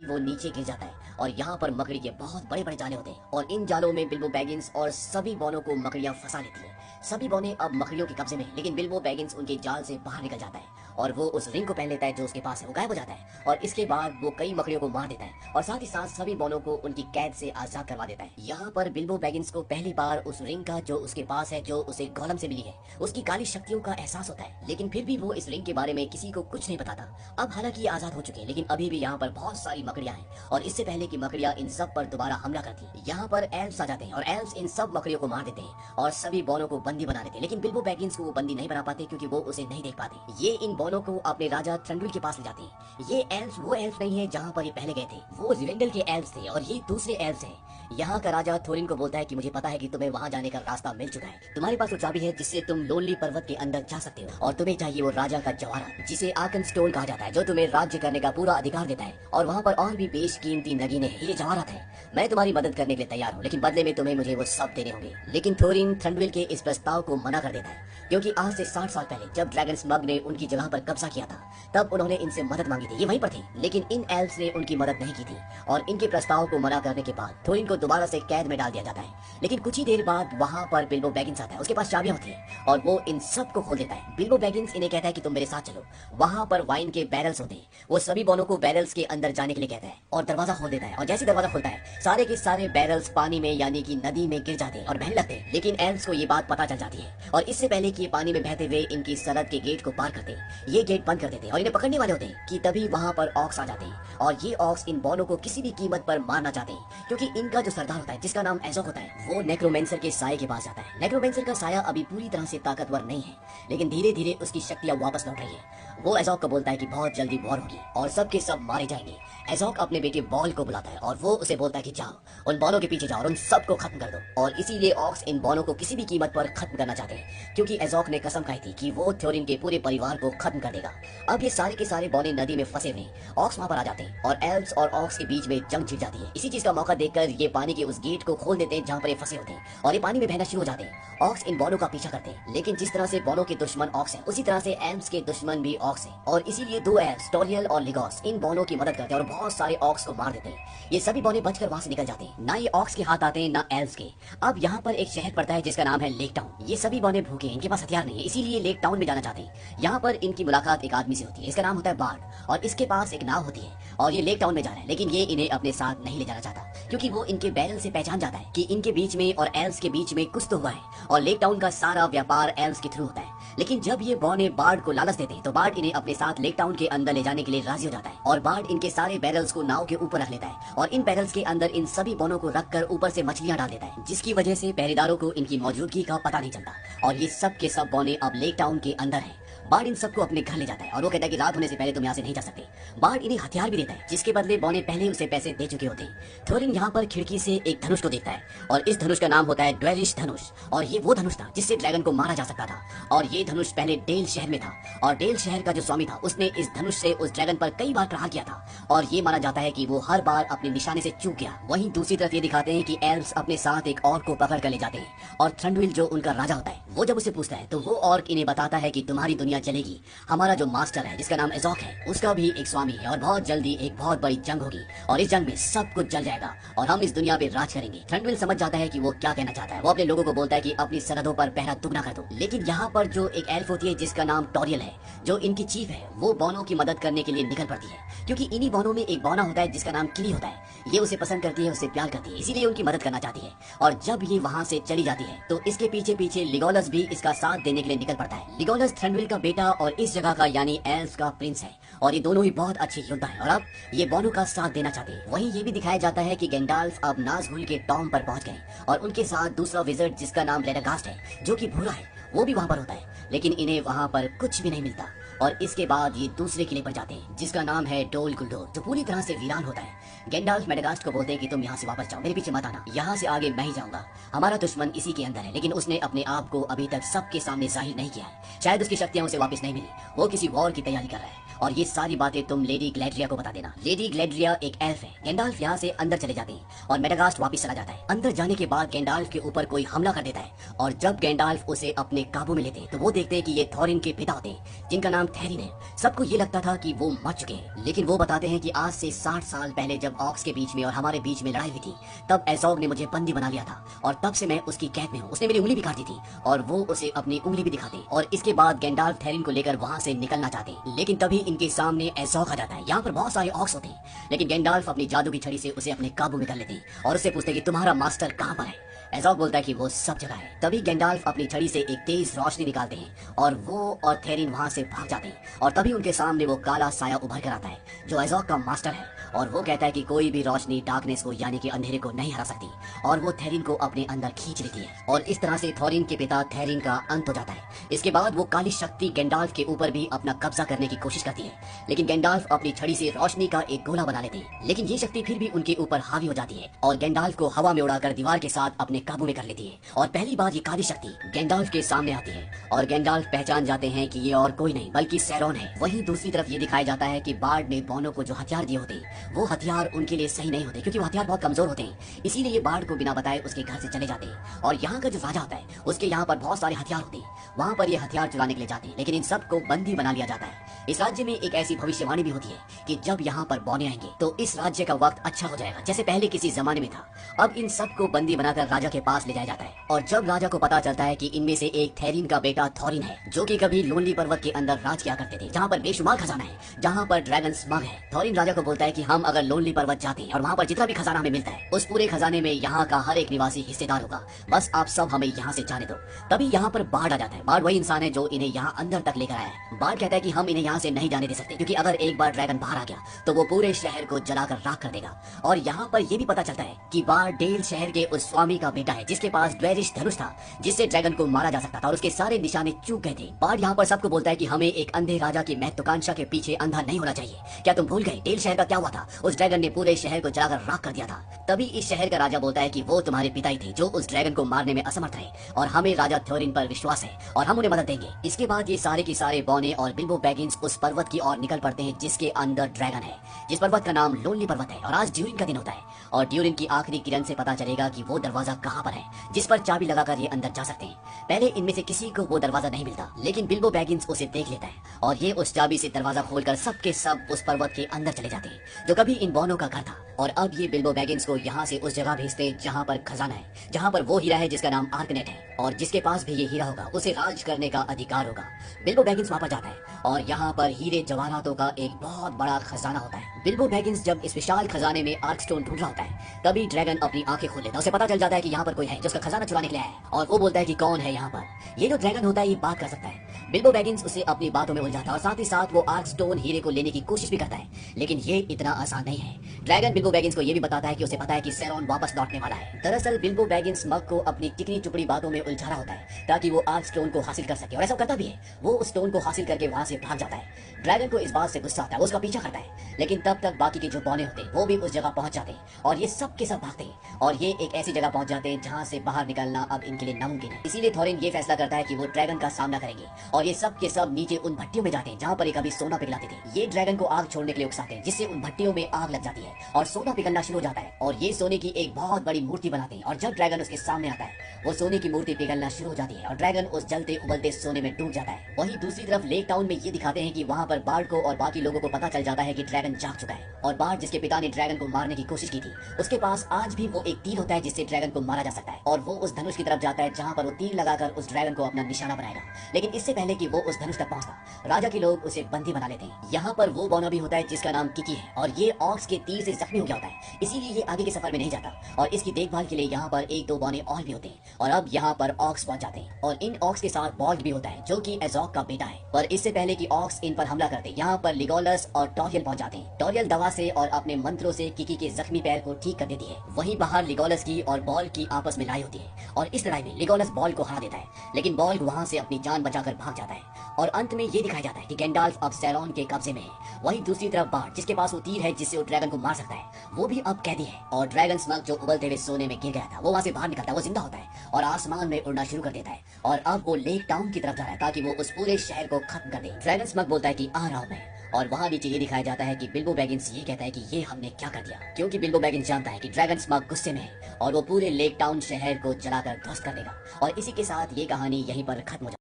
वो नीचे गिर जाता है और यहाँ पर मकड़ी के बहुत बड़े बड़े जाले होते हैं और इन जालों में बिल्बो बैगिंस और सभी बॉनों को मकड़ियाँ फंसा लेती है। सभी बॉने अब मकड़ियों के कब्जे में हैं, लेकिन बिल्बो बैगिंस उनके जाल से बाहर निकल जाता है और वो उस रिंग को पहन लेता है जो उसके पास है। वो गायब हो जाता है और इसके बाद वो कई मकड़ियों को मार देता है और साथ ही साथ सभी बॉनों को उनकी कैद से आजाद करवा देता है। यहाँ पर बिल्बो बैगिंस को पहली बार उस रिंग का जो उसके पास है, जो उसे गोलम से मिली है, उसकी काली शक्तियों का एहसास होता है। लेकिन फिर भी वो इस रिंग के बारे में किसी को कुछ नहीं बताता। अब हालांकि ये आजाद हो चुके हैं, लेकिन अभी भी यहाँ पर बहुत सारी मकड़ियाँ हैं और इससे पहले कि मकड़ियाँ इन सब पर दोबारा हमला करती हैं, यहाँ पर एल्व्स आ जाते हैं और एल्व्स इन सब मकड़ियों को मार देते हैं और सभी बॉनों को बंदी बना देते हैं। लेकिन बिल्बो बैगिंस को वो बंदी नहीं बना पाते क्योंकि वो उसे नहीं देख पाते। ये इन बॉनों को अपने राजा थ्रंडविल के पास ले जाते हैं। ये एल्व्स वो एल्व्स नहीं है जहाँ पर ये पहले गए थे, वो रिवेंडल के एल्व्स थे और ये दूसरे एल्व्स हैं। यहाँ का राजा थोरिन को बोलता है कि मुझे पता है कि तुम्हें वहाँ जाने का रास्ता मिल चुका है, तुम्हारे पास वो चाबी है जिससे तुम लोनली पर्वत के अंदर जा सकते हो और तुम्हें चाहिए वो राजा का जवाहरात जिसे आर्कन स्टोन कहा जाता है, जो तुम्हें राज्य करने का पूरा अधिकार देता है और वहाँ पर और भी बेशकीमती नगीने हैं। ये जवाहरात है। मैं तुम्हारी मदद करने के लिए तैयार हूँ, लेकिन बदले में तुम्हें मुझे वो सब देने होंगे। लेकिन थोरिन थ्रंडविल के इस प्रस्ताव को मना कर देता है क्योंकि आज से 60 साल पहले जब ड्रैगन स्मग ने उनकी जगह पर कब्जा किया था तब उन्होंने इनसे मदद मांगी थी। ये वहीं पर थे, लेकिन इन एल्व्स ने उनकी मदद नहीं की थी और इनके प्रस्ताव को मना करने के बाद थोरिन को दोबारा से कैद में डाल दिया जाता है। लेकिन कुछ ही देर बाद वहाँ पर बिल्बो बैगिंस आता है, उसके पास चाबियां होती है और वो इन सब को खोल देता है। बिल्बो बैगिंस इन्हें कहता है कि तुम मेरे साथ चलो। वहाँ पर वाइन के बैरल्स होते हैं, वो सभी बॉनों को बैरल्स के अंदर जाने के लिए कहता है और दरवाजा खोल देता है और जैसे दरवाजा खोलता है सारे के सारे बैरल्स पानी में यानी कि नदी में गिर जाते हैं और बहने लगते हैं। लेकिन एल्व्स को ये बात पता चल जाती है और इससे पहले कि ये पानी में बहते हुए इनकी सरहद के गेट को पार करते हैं, ये गेट बंद कर देते हैं और इन्हें पकड़ने वाले होते हैं कि तभी वहाँ पर ऑक्स आ जाते हैं और ये ऑक्स इन बॉनों को किसी भी कीमत पर मारना चाहते हैं क्योंकि इनका जो सरदार होता है जिसका नाम एज़ोक होता है वो नेक्रोमेंसर के साये के पास जाता है। नेक्रोमेंसर का साया अभी पूरी तरह से ताकतवर नहीं है, लेकिन धीरे धीरे उसकी शक्तियाँ वापस लौट रही है। वो एज़ोक को बोलता है कि बहुत जल्दी वॉर होगी और सबके सब मारे जाएंगे। एज़ोक अपने बेटे बॉल को बुलाता है और वो उसे बोलता है कि जाओ उन बॉलों के पीछे जाओ और उन सबको खत्म कर दो। और इसीलिए ऑक्स इन बॉलों को किसी भी कीमत पर खत्म करना चाहते हैं क्योंकि एज़ोक ने कसम खाई थी कि वो थ्योरिन के पूरे परिवार को खत्म कर देगा। अब ये सारे के सारे बॉने नदी में फंसे हुए ऑक्स वहाँ पर आ जाते हैं और एल्व्स और ऑक्स के बीच में जंग छिड़ जाती है। इसी चीज का मौका देखकर ये पानी के उस गेट को खोल देते हैं जहाँ पर ये फंसे होते हैं और ये पानी में बहना शुरू हो जाते हैं। ऑक्स इन बॉनों का पीछा करते हैं, लेकिन जिस तरह से बॉनों के दुश्मन ऑक्स हैं उसी तरह से एल्व्स के दुश्मन भी ऑक्स हैं और इसीलिए दो एल्व्स टोरियल और लिगोस इन बॉनों की मदद करते हैं और बहुत सारे ऑक्स को मार देते हैं। ये सभी बॉने बचकर वहाँ से निकल जाते हैं, ना ये ऑक्स के हाथ आते हैं ना एल्व्स के। अब यहाँ पर एक शहर पड़ता है जिसका नाम है लेक टाउन। ये सभी बॉने भूखे हैं, इनके पास हथियार नहीं है, इसीलिए लेक टाउन में जाना चाहते हैं। यहाँ पर इनकी मुलाकात एक आदमी से होती है, इसका नाम होता है बार्ड और इसके पास एक नाव होती है और ये लेक टाउन में जा रहा है। लेकिन ये इन्हें अपने साथ नहीं ले जाना चाहता क्योंकि वो इनके बैरल से पहचान जाता है कि इनके बीच में और एल्व्स के बीच में कुछ तो हुआ है और लेक टाउन का सारा व्यापार एल्व्स के थ्रू होता है। लेकिन जब ये बॉने बार्ड को लालच देते हैं तो बार्ड इन्हें अपने साथ लेक टाउन के अंदर ले जाने के लिए राजी हो जाता है और बार्ड इनके सारे बैरल्स को नाव के ऊपर रख लेता है और इन बैरल्स के अंदर इन सभी बॉनों को रखकर ऊपर से मछलियां डाल देता है, जिसकी वजह से पहरेदारों को इनकी मौजूदगी का पता नहीं चलता और ये सब के सब बॉने अब लेक टाउन के अंदर है। बार्ड इन सबको अपने घर ले जाता है और वो कहता है कि रात होने से पहले तुम यहाँ से नहीं जा सकते। बार्ड इन्हें हथियार भी देता है जिसके बदले बॉने पहले उसे पैसे दे चुके होते हैं। थोरिन यहाँ पर खिड़की से एक धनुष को देखता है और इस धनुष का नाम होता है ड्वेरिश धनुष और ये वो धनुष था जिससे ड्रैगन को मारा जा सकता था और ये धनुष पहले डेल शहर में था और डेल शहर का जो स्वामी था उसने इस धनुष से उस ड्रैगन पर कई बार प्रहार किया था और ये माना जाता है कि वो हर बार अपने निशाने से चूक गया। वहीं दूसरी तरफ ये दिखाते हैं कि एल्व्स अपने साथ एक ऑर्क को पकड़ कर ले जाते हैं और थ्रंडविल जो उनका राजा होता है वो जब उसे पूछता है तो वो ऑर्क इन्हें बताता है कि तुम्हारी दुनिया चलेगी, हमारा जो मास्टर है जिसका नाम एज़ोक है उसका भी एक स्वामी है और बहुत जल्दी एक बहुत बड़ी जंग होगी और इस जंग में सब कुछ जल जाएगा और हम इस दुनिया पे राज करेंगे। थ्रंडविल समझ जाता है कि वो क्या कहना चाहता है। वो अपने लोगों को बोलता है कि अपनी सरहदों पर पहरा दुगना कर दो। लेकिन यहाँ पर जो एक एल्फ होती है जिसका नाम टोरियल है, जो इनकी चीफ है, वो बॉनों की मदद करने के लिए निकल पड़ती है क्योंकि इन्हीं बॉनों में एक बॉना होता है जिसका नाम किली होता है। ये उसे पसंद करती है, उससे प्यार करती है, इसीलिए उनकी मदद करना चाहती है और जब ये वहाँ से चली जाती है तो इसके पीछे पीछे लिगोलस भी इसका साथ देने के लिए निकल पड़ता है। लिगोलस थ्रंडविल का बेटा और इस जगह का यानी एल्व्स का प्रिंस है और ये दोनों ही बहुत अच्छे योद्धा हैं और अब ये बॉनों का साथ देना चाहते हैं। वहीं ये भी दिखाया जाता है कि गैंडाल्फ अब नाज़गुल के टॉम पर पहुंच गए और उनके साथ दूसरा विज़र्ड जिसका नाम लेडागास्ट है जो कि भूरा है वो भी वहाँ पर होता है, लेकिन इन्हें वहाँ पर कुछ भी नहीं मिलता और इसके बाद ये दूसरे किले पर जाते हैं जिसका नाम है डोल गुल्डोर जो पूरी तरह से वीरान होता है। गैंडाल्फ मेडागास्ट को बोलते हैं कि तुम यहाँ से वापस जाओ, मेरे पीछे मत आना, यहाँ से आगे मैं ही जाऊंगा, हमारा दुश्मन इसी के अंदर है, लेकिन उसने अपने आप को अभी तक सबके सामने जाहिर नहीं किया है, शायद उसकी शक्तियाँ उसे वापस नहीं मिली, वो किसी वॉर की तैयारी कर रहा है और ये सारी बातें तुम लेडी ग्लैड्रिया को बता देना। लेडी ग्लैड्रिया एक एल्फ है। गैंडाल्फ यहाँ से अंदर चले जाते हैं और मेडागास्ट वापस चला जाता है। अंदर जाने के बाद गैंडाल्फ के ऊपर कोई हमला कर देता है और जब गैंडाल्फ उसे अपने काबू में लेते हैं तो वो देखते हैं कि ये थॉरिन के पिता होते हैं जिनका नाम थेरिन है। सबको ये लगता था कि वो मर चुके हैं, लेकिन वो बताते हैं कि आज से 60 साल पहले जब ऑक्स के बीच में और हमारे बीच में लड़ाई हुई थी तब एज़ोग ने मुझे बंदी बना लिया था और तब से मैं उसकी कैद में हूँ। उसने मेरी उंगली भी काटी थी और वो उसे अपनी उंगली भी दिखाते और इसके बाद गैंडाल्फ थेरिन को लेकर वहाँ से निकलना चाहते, लेकिन तभी इनके सामने एज़ोग आ जाता है। यहाँ पर बहुत सारे ऑक्स होते हैं, लेकिन गैंडाल्फ अपनी जादू की छड़ी से उसे अपने काबू में कर लेते हैं और उससे पूछते कि तुम्हारा मास्टर कहाँ पर है। एज़ोग बोलता है कि वो सब जगह है। तभी गैंडाल्फ अपनी छड़ी से एक तेज रोशनी निकालते हैं और वो और थेरिन वहाँ से भाग जाते हैं और तभी उनके सामने वो काला साया उभर कर आता है जो एज़ोग का मास्टर है और वो कहता है कि कोई भी रोशनी डार्कनेस को यानी कि अंधेरे को नहीं हरा सकती और वो थेरिन को अपने अंदर खींच लेती है और इस तरह से थोरिन के पिता थेरिन का अंत हो जाता है। इसके बाद वो काली शक्ति गैंडाल्फ के ऊपर भी अपना कब्जा करने की कोशिश करती है, लेकिन गैंडाल्फ अपनी छड़ी से रोशनी का एक गोला बना लेते हैं, लेकिन ये शक्ति फिर भी उनके ऊपर हावी हो जाती है और गैंडाल्फ को हवा में उड़ाकर दीवार के साथ अपने काबू में कर लेती है। और पहली बार ये काली शक्ति गैंडाल्फ के सामने आती है और गैंडाल्फ पहचान जाते हैं कि ये और कोई नहीं बल्कि सैरोन है। वहीं दूसरी तरफ ये दिखाया जाता है कि बार्ड ने बॉनो को जो हथियार दिए होते वो हथियार उनके लिए सही नहीं होते क्योंकि वो हथियार बहुत कमजोर होते हैं, इसीलिए ये बार्ड को बिना बताए उसके घर से चले जाते हैं और यहाँ का जो राजा होता है उसके यहाँ पर बहुत सारे हथियार होते हैं, वहाँ पर ये हथियार चुराने के लिए जाते हैं, लेकिन इन सबको बंदी बना लिया जाता है। इस राज्य में एक ऐसी भविष्यवाणी भी होती है कि जब यहाँ पर बौने आएंगे तो इस राज्य का वक्त अच्छा हो जाएगा जैसे पहले किसी जमाने में था। अब इन सबको बंदी बनाकर राजा के पास ले जाया जाता है और जब राजा को पता चलता है कि इनमें से एक थेरिन का बेटा थोरिन है जो कि कभी लोनली पर्वत के अंदर राज किया करते थे जहाँ पर बेशुमार खजाना है, जहाँ पर ड्रैगन स्मग है। थोरिन राजा को बोलता है कि हम अगर लोनली पर्वत जाते हैं और वहाँ पर जितना भी खजाना हमें मिलता है उस पूरे खजाने में यहाँ का हर एक निवासी हिस्सेदार होगा, बस आप सब हमें यहाँ से जाने दो। तभी यहाँ पर बार्ड आ जाता है। बार्ड वही इंसान है जो इन्हें यहाँ अंदर तक लेकर आया है। बार्ड कहता है कि हम इन्हें यहाँ से नहीं जाने दे सकते क्योंकि अगर एक बार ड्रैगन बाहर आ गया तो वो पूरे शहर को जलाकर राख कर देगा। और यहाँ पर ये भी पता चलता है कि बार्ड डेल शहर के उस स्वामी का बेटा है जिसके पास ड्वेरिश धनुष था जिससे ड्रैगन को मारा जा सकता था और उसके सारे निशाने चूक गए थे। बार्ड यहाँ पर सबको बोलता है कि हमें एक अंधे राजा की महत्वाकांक्षा के पीछे अंधा नहीं होना चाहिए। क्या तुम भूल गए डेल शहर का क्या हुआ था? उस ड्रैगन ने पूरे शहर को जलाकर राख कर दिया था। तभी इस शहर का राजा बोलता है कि वो तुम्हारे पिता ही थे जो उस ड्रैगन को मारने में असमर्थ रहे और हमें राजा थोरिन पर विश्वास है और हम उन्हें मदद देंगे। इसके बाद ये सारे के सारे बॉने और बिल्बो बैगिंस उस पर्वत की ओर निकल पड़ते हैं जिसके अंदर ड्रैगन है, जिस पर्वत का नाम लोनली पर्वत है। और आज ड्यूरिन का दिन होता है और ड्यूरिन की आखिरी किरण से पता चलेगा कि वो दरवाजा कहाँ पर है जिस पर चाबी लगाकर ये अंदर जा सकते हैं। पहले इनमें से किसी को वो दरवाजा नहीं मिलता, लेकिन बिल्बो बैगिंस उसे देख लेता है और ये उस चाबी से दरवाजा खोलकर सबके सब उस पर्वत के अंदर चले जाते हैं जो कभी इन बॉनों का घर था। और अब ये बिल्बो बैगिंस को यहाँ से उस जगह भेजते हैं जहाँ पर खजाना है, जहाँ पर वो हीरा है जिसका नाम आर्कनेट है और जिसके पास भी ये हीरा होगा उसे राज करने का अधिकार होगा। बिल्बो बैगिंस वहाँ पर जाता है और यहाँ पर हीरे जवाहरातों का एक बहुत बड़ा खजाना होता है। बिल्बो बैगिंस जब इस विशाल खजाने में आर्क स्टोन ढूंढ रहा होता है तभी ड्रैगन अपनी आंखें खोल लेता है। उसे पता चल जाता है कि यहाँ पर कोई है जो उसका खजाना चुराने के लिए है और वो बोलता है कि कौन है यहाँ पर। ये जो ड्रैगन होता है ये बात कर सकता है। बिल्बो बैगिंस उसे अपनी बातों में उलझाता है और साथ ही साथ वो आर्क स्टोन हीरे को लेने की कोशिश भी करता है, लेकिन ये इतना आसान नहीं है। ड्रैगन बिल्बो बैगिंस को ये भी बताता है कि उसे पता है कि सैरोन वापस लौटने वाला है। दरअसल बिल्बो बैगिंस मग को अपनी चिकनी चुपड़ी बातों में उलझा रहा होता है ताकि वो आर्क स्टोन को हासिल कर सके और ऐसा करता भी है। वो उस स्टोन को हासिल करके वहाँ से भाग जाता है। ड्रैगन को इस बात से गुस्सा आता है, वो उसका पीछा करता है, लेकिन तब तक बाकी के जो बौने होते हैं वो भी उस जगह पहुंच जाते हैं और ये सब के सब भागते हैं और ये एक ऐसी जगह पहुंच जाते हैं जहाँ से बाहर निकलना अब इनके लिए नामुमकिन है। इसीलिए थोरिन ये फैसला करता है कि वो ड्रैगन का सामना करेंगे और ये सब के सब नीचे उन भट्टियों में जाते हैं जहाँ पर एक अभी सोना पिघलाते थे। ये ड्रैगन को आग छोड़ने के लिए उकसाते हैं जिससे उन भट्टियों में आग लग जाती है और सोना पिघलना शुरू हो जाता है और ये सोने की एक बहुत बड़ी मूर्ति बनाते हैं और जब ड्रैगन उसके सामने आता है वो सोने की मूर्ति पिघलना शुरू हो जाती है और ड्रैगन उस जलते उबलते सोने में डूब जाता है। वहीं दूसरी तरफ लेक टाउन में ये दिखाते हैं कि वहाँ पर बार्ड को और बाकी लोगों को पता चल जाता है कि ड्रैगन जाग चुका है और बार्ड जिसके पिता ने ड्रैगन को मारने की कोशिश की थी उसके पास आज भी वो एक तीर होता है जिससे ड्रैगन को मारा जा सकता है और वो उस धनुष की तरफ जाता है जहाँ पर वो तीर लगाकर उस ड्रैगन को अपना निशाना बनाएगा। लेकिन इससे पहले कि वो उस धनुष तक पहुंचता राजा के लोग उसे बंदी बना लेते हैं। यहाँ पर वो बौना भी होता है जिसका नाम किकी है और ये ऑक्स के तीर से जख्मी हो गया होता है, इसीलिए ये आगे के सफर में नहीं जाता और इसकी देखभाल के लिए यहाँ पर एक दो बौने और भी होते हैं और अब यहाँ पर ऑक्स पहुंच जाते हैं और इन ऑक्स के साथ बॉल्ट भी होता है जो कि एज़ोग का बेटा है। पर इससे पहले कि ऑक्स इन पर हमला करते यहाँ पर लिगोलस और टोरियल पहुंच जाते हैं। टोरियल दवा से और अपने मंत्रों से किकी के जख्मी पैर को ठीक कर देती है। वहीं बाहर लिगोलस की और बॉल की आपस में लड़ाई होती है और इस लड़ाई में लिगोलस बॉल को हरा देता है, लेकिन बॉल वहां से अपनी जान बचाकर भाग जाता है और अंत में ये दिखाया जाता है कि गैंडाल्फ अब सैरोन के कब्जे में है। वहीं दूसरी तरफ बार्ड जिसके पास वो तीर है जिससे वो ड्रैगन को मार सकता है वो भी अब कैदी है और ड्रैगन स्मग जो उबलते हुए सोने में गिर गया था वो वहां से बाहर निकलता है, वो जिंदा होता है और आसमान में उड़ना शुरू कर देता है और अब वो लेक टाउन की तरफ जा रहा है ताकि वो उस पूरे शहर को खत्म कर दे। ड्रैगन स्मग बोलता है कि आ रहा हूं मैं और वहाँ नीचे ये दिखाया जाता है कि बिल्बो बैगिंस ये कहता है कि ये हमने क्या कर दिया, क्योंकि बिल्बो बैगिंस जानता है कि ड्रैगन स्मग गुस्से में है और वो पूरे लेक टाउन शहर को जलाकर ध्वस्त कर देगा। और इसी के साथ ये कहानी यहीं पर खत्म हो जाती है।